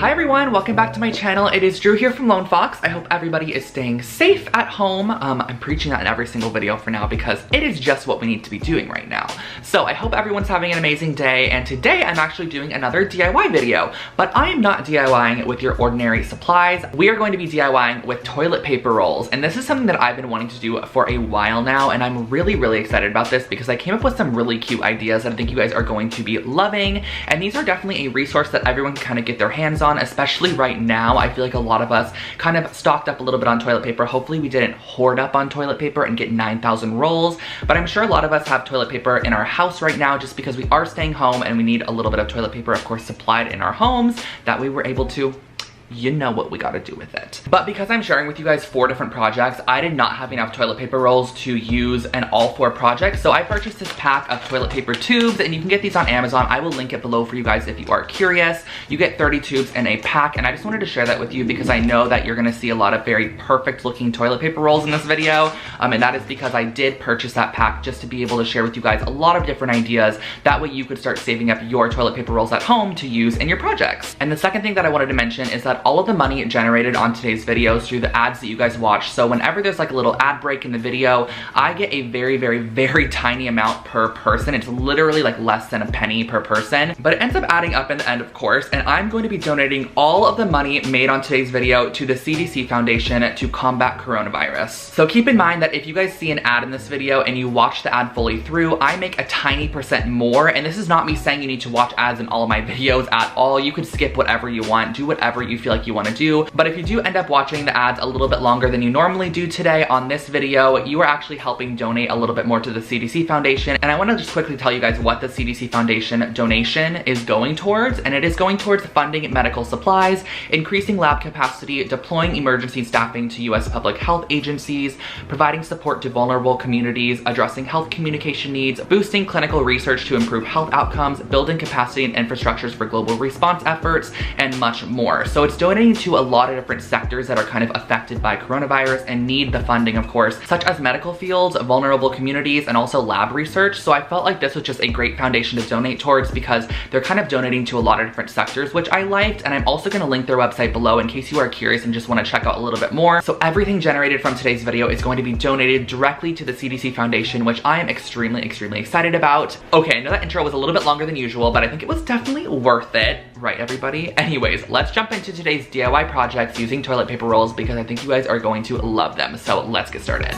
Hi everyone, welcome back to my channel. It is Drew here from Lone Fox. I hope everybody is staying safe at home. I'm preaching that in every single video for now because it is just what we need to be doing right now. So I hope everyone's having an amazing day, and today I'm actually doing another DIY video, but I am not DIYing with your ordinary supplies. We are going to be DIYing with toilet paper rolls, and this is something that I've been wanting to do for a while now, and I'm really excited about this because I came up with some really cute ideas that I think you guys are going to be loving, and these are definitely a resource that everyone can kind of get their hands on, especially right now. I feel like a lot of us kind of stocked up a little bit on toilet paper. Hopefully we didn't hoard up on toilet paper and get 9,000 rolls, but I'm sure a lot of us have toilet paper in our house right now just because we are staying home and we need a little bit of toilet paper, of course, supplied in our homes that we were able to, you know what we gotta do with it. But because I'm sharing with you guys 4 different projects, I did not have enough toilet paper rolls to use in all 4 projects, so I purchased this pack of toilet paper tubes, and you can get these on Amazon. I will link it below for you guys if you are curious. You get 30 tubes in a pack, and I just wanted to share that with you because I know that you're gonna see a lot of very perfect looking toilet paper rolls in this video, and that is because I did purchase that pack just to be able to share with you guys a lot of different ideas. That way you could start saving up your toilet paper rolls at home to use in your projects. And the second thing that I wanted to mention is that all of the money generated on today's videos through the ads that you guys watch. So whenever there's like a little ad break in the video, I get a very tiny amount per person. It's literally like less than a penny per person, but it ends up adding up in the end, of course, and I'm going to be donating all of the money made on today's video to the CDC Foundation to combat coronavirus. So keep in mind that if you guys see an ad in this video and you watch the ad fully through, I make a tiny percent more, and this is not me saying you need to watch ads in all of my videos at all. You could skip whatever you want, do whatever you feel like you want to do, but if you do end up watching the ads a little bit longer than you normally do today on this video, you are actually helping donate a little bit more to the CDC Foundation. And I want to just quickly tell you guys what the CDC Foundation donation is going towards, and it is going towards funding medical supplies, increasing lab capacity, deploying emergency staffing to US public health agencies, providing support to vulnerable communities, addressing health communication needs, boosting clinical research to improve health outcomes, building capacity and infrastructures for global response efforts, and much more. So it's donating to a lot of different sectors that are kind of affected by coronavirus and need the funding, of course, such as medical fields, vulnerable communities, and also lab research. So I felt like this was just a great foundation to donate towards because they're kind of donating to a lot of different sectors, which I liked. And I'm also gonna link their website below in case you are curious and just wanna check out a little bit more. So everything generated from today's video is going to be donated directly to the CDC Foundation, which I am extremely excited about. Okay, I know that intro was a little bit longer than usual, but I think it was definitely worth it, right everybody? Anyways, let's jump into today's DIY projects using toilet paper rolls because I think you guys are going to love them. So let's get started.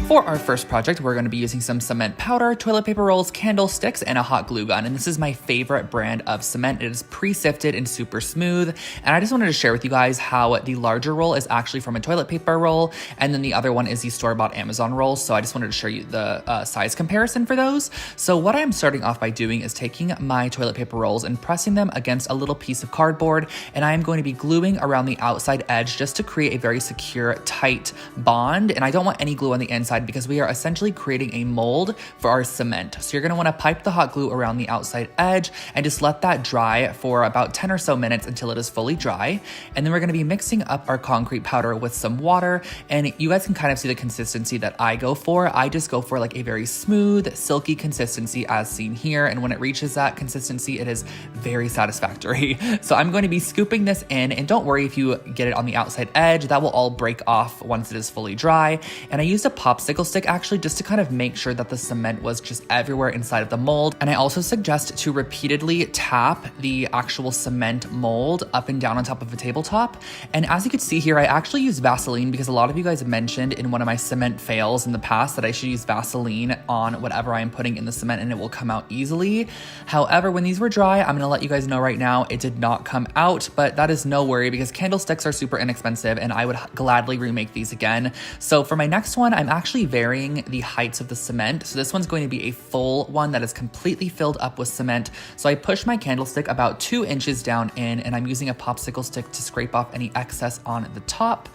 For our first project, we're going to be using some cement powder, toilet paper rolls, candlesticks, and a hot glue gun. And this is my favorite brand of cement. It is pre-sifted and super smooth. And I just wanted to share with you guys how the larger roll is actually from a toilet paper roll, and then the other one is the store-bought Amazon rolls. So I just wanted to show you the size comparison for those. So what I'm starting off by doing is taking my toilet paper rolls and pressing them against a little piece of cardboard, and I am going to be gluing around the outside edge just to create a very secure, tight bond. And I don't want any glue on the inside because we are essentially creating a mold for our cement. So you're gonna wanna pipe the hot glue around the outside edge and just let that dry for about 10 or so minutes until it is fully dry. And then we're gonna be mixing up our concrete powder with some water, and you guys can kind of see the consistency that I go for. I just go for like a very smooth, silky consistency as seen here. And when it reaches that consistency, it is very satisfactory. So I'm going to be scooping this in, and don't worry if you get it on the outside edge, that will all break off once it is fully dry. And I used a popsicle stick actually just to kind of make sure that the cement was just everywhere inside of the mold. And I also suggest to repeatedly tap the actual cement mold up and down on top of a tabletop. And as you can see here, I actually use Vaseline because a lot of you guys mentioned in one of my cement fails in the past that I should use Vaseline on whatever I am putting in the cement and it will come out easily. However, when these were dry, I'm gonna let you guys know right now, it did not come out, but that is no worry because candlesticks are super inexpensive and I would gladly remake these again. So for my next one, I'm actually varying the heights of the cement. So this one's going to be a full one that is completely filled up with cement. So I push my candlestick about 2 inches down in, and I'm using a popsicle stick to scrape off any excess on the top.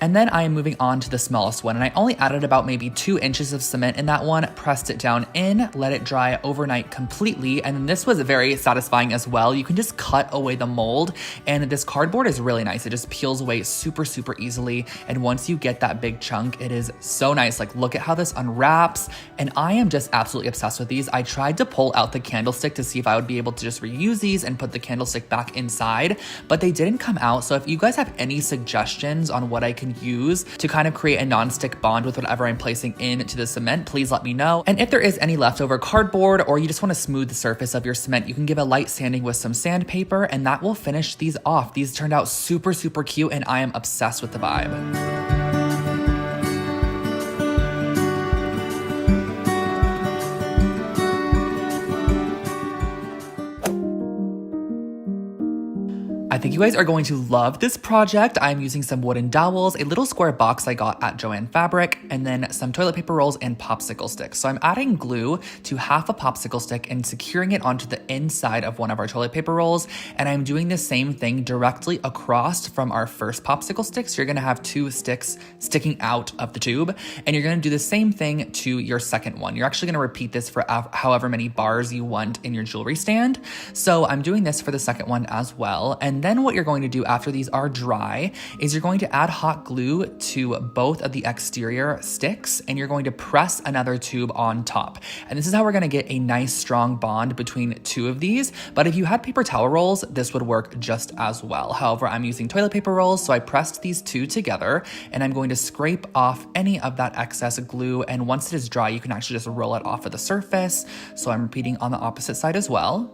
And then I am moving on to the smallest one, and I only added about maybe 2 inches of cement in that one, pressed it down in, let it dry overnight completely, and then this was very satisfying as well. You can just cut away the mold, and this cardboard is really nice. It just peels away super, super easily, and once you get that big chunk, it is so nice. Like, look at how this unwraps, and I am just absolutely obsessed with these. I tried to pull out the candlestick to see if I would be able to just reuse these and put the candlestick back inside, but they didn't come out. So if you guys have any suggestions on what I can use to kind of create a non-stick bond with whatever I'm placing into the cement, please let me know. And if there is any leftover cardboard or you just want to smooth the surface of your cement, you can give a light sanding with some sandpaper and that will finish these off. These turned out super, super cute and I am obsessed with the vibe. I think you guys are going to love this project. I'm using some wooden dowels, a little square box I got at Joann Fabric, and then some toilet paper rolls and popsicle sticks. So I'm adding glue to half a popsicle stick and securing it onto the inside of one of our toilet paper rolls. And I'm doing the same thing directly across from our first popsicle stick. So you're gonna have 2 sticks sticking out of the tube, and you're gonna do the same thing to your second one. You're actually gonna repeat this for however many bars you want in your jewelry stand. So I'm doing this for the second one as well. And then what you're going to do after these are dry is you're going to add hot glue to both of the exterior sticks and you're going to press another tube on top. And this is how we're going to get a nice strong bond between 2 of these. But if you had paper towel rolls, this would work just as well. However, I'm using toilet paper rolls, so I pressed these 2 together and I'm going to scrape off any of that excess glue. And once it is dry, you can actually just roll it off of the surface. So I'm repeating on the opposite side as well.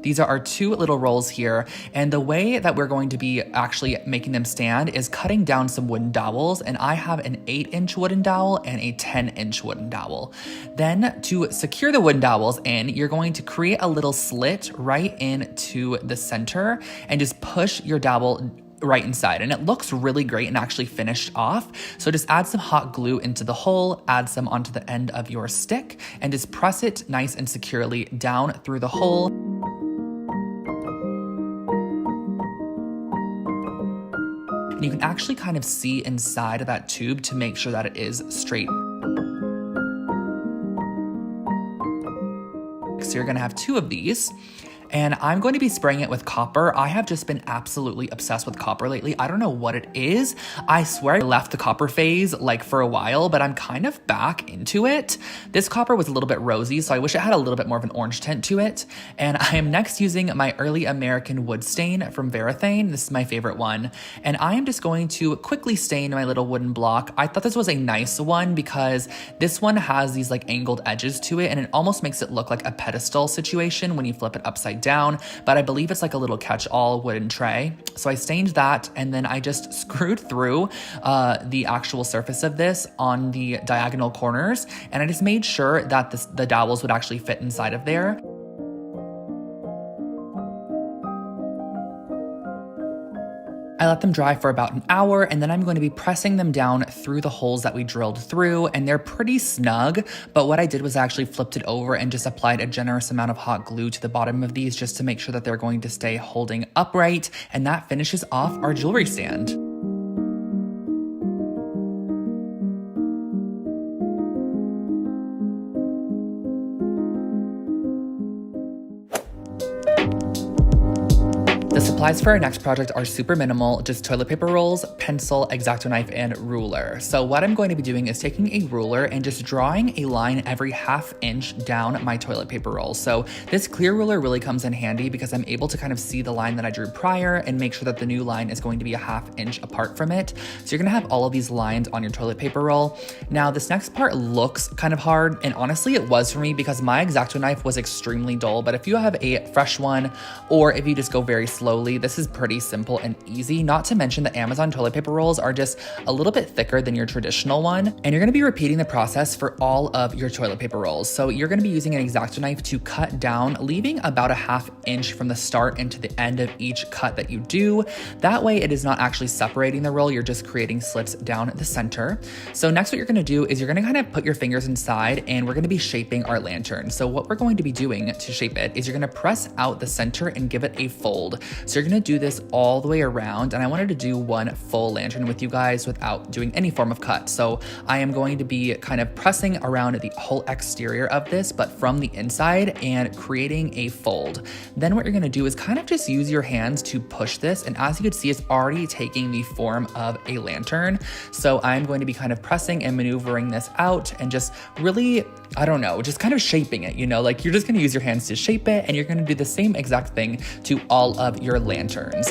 These are our 2 little rolls here, and the way that we're going to be actually making them stand is cutting down some wooden dowels, and I have an 8-inch wooden dowel and a 10-inch wooden dowel. Then to secure the wooden dowels in, you're going to create a little slit right into the center and just push your dowel right inside, and it looks really great and actually finished off. So just add some hot glue into the hole, add some onto the end of your stick, and just press it nice and securely down through the hole. And you can actually kind of see inside of that tube to make sure that it is straight. So you're gonna have 2 of these. And I'm going to be spraying it with copper. I have just been absolutely obsessed with copper lately. I don't know what it is. I swear I left the copper phase like for a while, but I'm kind of back into it. This copper was a little bit rosy, so I wish it had a little bit more of an orange tint to it. And I am next using my Early American wood stain from Varathane. This is my favorite one. And I am just going to quickly stain my little wooden block. I thought this was a nice one because this one has these like angled edges to it and it almost makes it look like a pedestal situation when you flip it upside down, but I believe it's like a little catch-all wooden tray. So I stained that and then I just screwed through the actual surface of this on the diagonal corners, and I just made sure that the dowels would actually fit inside of there. I let them dry for about an hour, and then I'm going to be pressing them down through the holes that we drilled through, and they're pretty snug, but what I did was I actually flipped it over and just applied a generous amount of hot glue to the bottom of these just to make sure that they're going to stay holding upright, and that finishes off our jewelry stand. The supplies for our next project are super minimal, just toilet paper rolls, pencil, X-Acto knife, and ruler. So what I'm going to be doing is taking a ruler and just drawing a line every ½ inch down my toilet paper roll. So this clear ruler really comes in handy because I'm able to kind of see the line that I drew prior and make sure that the new line is going to be a ½ inch apart from it. So you're gonna have all of these lines on your toilet paper roll. Now this next part looks kind of hard, and honestly it was for me because my X-Acto knife was extremely dull, but if you have a fresh one or if you just go very slowly, this is pretty simple and easy. Not to mention the Amazon toilet paper rolls are just a little bit thicker than your traditional one. And you're gonna be repeating the process for all of your toilet paper rolls. So you're gonna be using an X-Acto knife to cut down, leaving about a ½ inch from the start and to the end of each cut that you do. That way it is not actually separating the roll, you're just creating slits down the center. So next what you're gonna do is you're gonna kind of put your fingers inside and we're gonna be shaping our lantern. So what we're going to be doing to shape it is you're gonna press out the center and give it a fold. So So you're gonna do this all the way around, and I wanted to do one full lantern with you guys without doing any form of cut. So I am going to be kind of pressing around the whole exterior of this, but from the inside, and creating a fold. Then what you're gonna do is kind of just use your hands to push this, and as you can see, it's already taking the form of a lantern. So I'm going to be kind of pressing and maneuvering this out and just really, I don't know, just kind of shaping it, you know, like you're just gonna use your hands to shape it, and you're gonna do the same exact thing to all of your lanterns.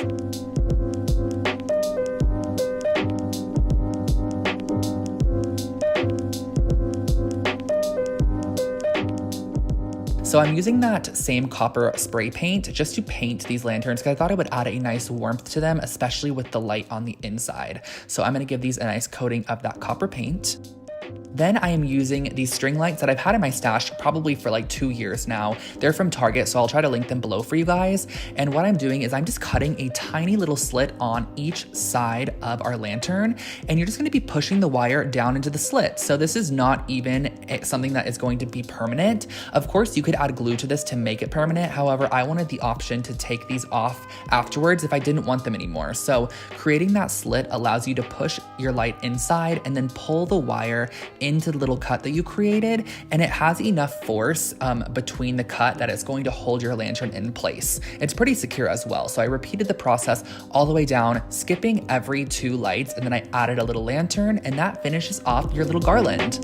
So I'm using that same copper spray paint just to paint these lanterns because I thought it would add a nice warmth to them, especially with the light on the inside. So I'm gonna give these a nice coating of that copper paint. Then I am using these string lights that I've had in my stash probably for like 2 years now. They're from Target, so I'll try to link them below for you guys. And what I'm doing is I'm just cutting a tiny little slit on each side of our lantern, and you're just gonna be pushing the wire down into the slit. So this is not even something that is going to be permanent. Of course, you could add glue to this to make it permanent. However, I wanted the option to take these off afterwards if I didn't want them anymore. So creating that slit allows you to push your light inside and then pull the wire into the little cut that you created, and it has enough force between the cut that it's going to hold your lantern in place. It's pretty secure as well. So I repeated the process all the way down, skipping every 2 lights, and then I added a little lantern, and that finishes off your little garland.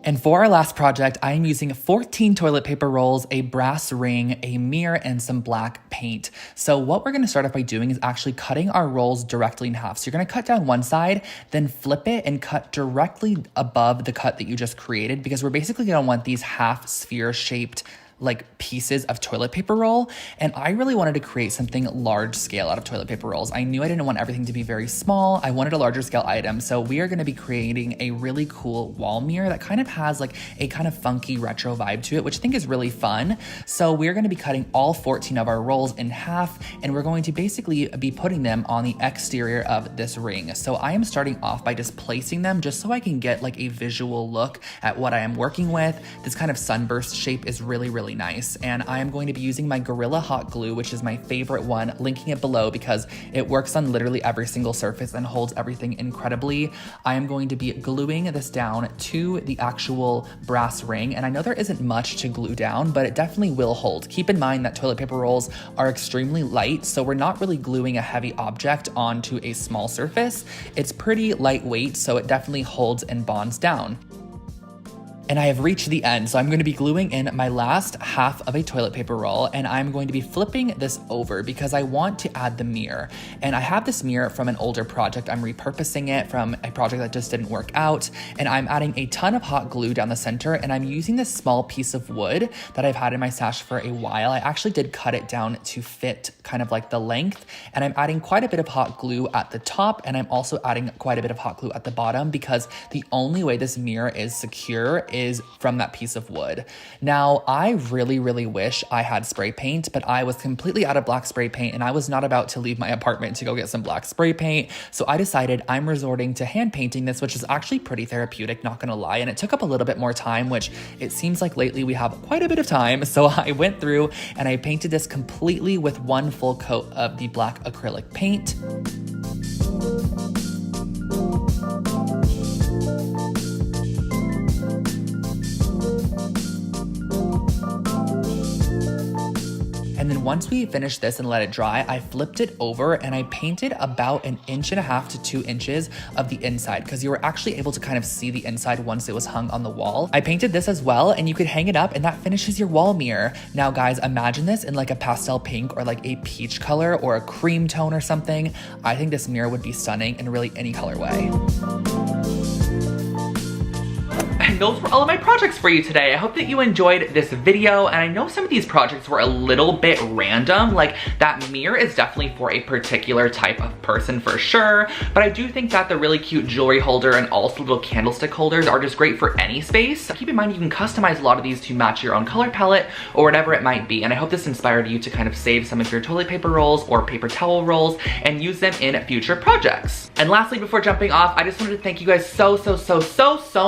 And for our last project, I am using 14 toilet paper rolls, a brass ring, a mirror, and some black paint. So what we're gonna start off by doing is actually cutting our rolls directly in half. So you're gonna cut down one side, then flip it and cut directly above the cut that you just created, because we're basically gonna want these half sphere shaped like pieces of toilet paper roll. And I really wanted to create something large scale out of toilet paper rolls. I knew I didn't want everything to be very small. I wanted a larger scale item. So we are gonna be creating a really cool wall mirror that kind of has like a kind of funky retro vibe to it, which I think is really fun. So we're gonna be cutting all 14 of our rolls in half, and we're going to basically be putting them on the exterior of this ring. So I am starting off by just placing them just so I can get like a visual look at what I am working with. This kind of sunburst shape is really, really nice. And I am going to be using my Gorilla Hot Glue, which is my favorite one, linking it below because it works on literally every single surface and holds everything incredibly. I am going to be gluing this down to the actual brass ring. And I know there isn't much to glue down, but it definitely will hold. Keep in mind that toilet paper rolls are extremely light, so we're not really gluing a heavy object onto a small surface. It's pretty lightweight, so it definitely holds and bonds down. And I have reached the end, so I'm going to be gluing in my last half of a toilet paper roll, and I'm going to be flipping this over because I want to add the mirror. And I have this mirror from an older project. I'm repurposing it from a project that just didn't work out, and I'm adding a ton of hot glue down the center, and I'm using this small piece of wood that I've had in my stash for a while. I actually did cut it down to fit kind of like the length, and I'm adding quite a bit of hot glue at the top, and I'm also adding quite a bit of hot glue at the bottom because the only way this mirror is secure is from that piece of wood. Now, I really, really wish I had spray paint, but I was completely out of black spray paint, and I was not about to leave my apartment to go get some black spray paint. So I decided I'm resorting to hand painting this, which is actually pretty therapeutic, not gonna lie. And it took up a little bit more time, which it seems like lately we have quite a bit of time. So I went through and I painted this completely with one full coat of the black acrylic paint. And then once we finished this and let it dry, I flipped it over and I painted about 1.5 inches to 2 inches of the inside because you were actually able to kind of see the inside once it was hung on the wall. I painted this as well, and you could hang it up and that finishes your wall mirror. Now guys, imagine this in like a pastel pink or like a peach color or a cream tone or something. I think this mirror would be stunning in really any colorway. and those were all of my projects for you today. I hope that you enjoyed this video, and I know some of these projects were a little bit random. Like, that mirror is definitely for a particular type of person for sure, but I do think that the really cute jewelry holder and also little candlestick holders are just great for any space. Keep in mind you can customize a lot of these to match your own color palette or whatever it might be, and I hope this inspired you to kind of save some of your toilet paper rolls or paper towel rolls and use them in future projects. And lastly, before jumping off, I just wanted to thank you guys so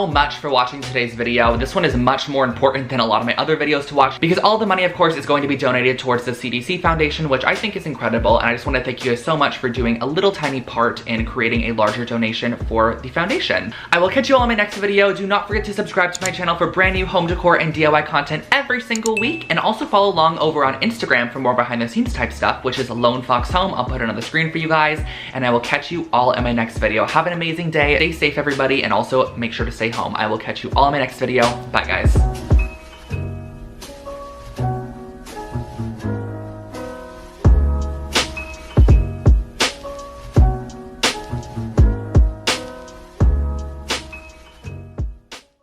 much for watching today's video. This one is much more important than a lot of my other videos to watch because all the money, of course, is going to be donated towards the CDC Foundation, which I think is incredible, and I just want to thank you guys so much for doing a little tiny part in creating a larger donation for the foundation. I will catch you all in my next video. Do not forget to subscribe to my channel for brand new home decor and DIY content every single week, and also follow along over on Instagram for more behind the scenes type stuff, which is Lone Fox Home. I'll put it on the screen for you guys, and I will catch you all in my next video. Have an amazing day. Stay safe, everybody, and also make sure to stay home. I will catch you all in my next video. Bye, guys.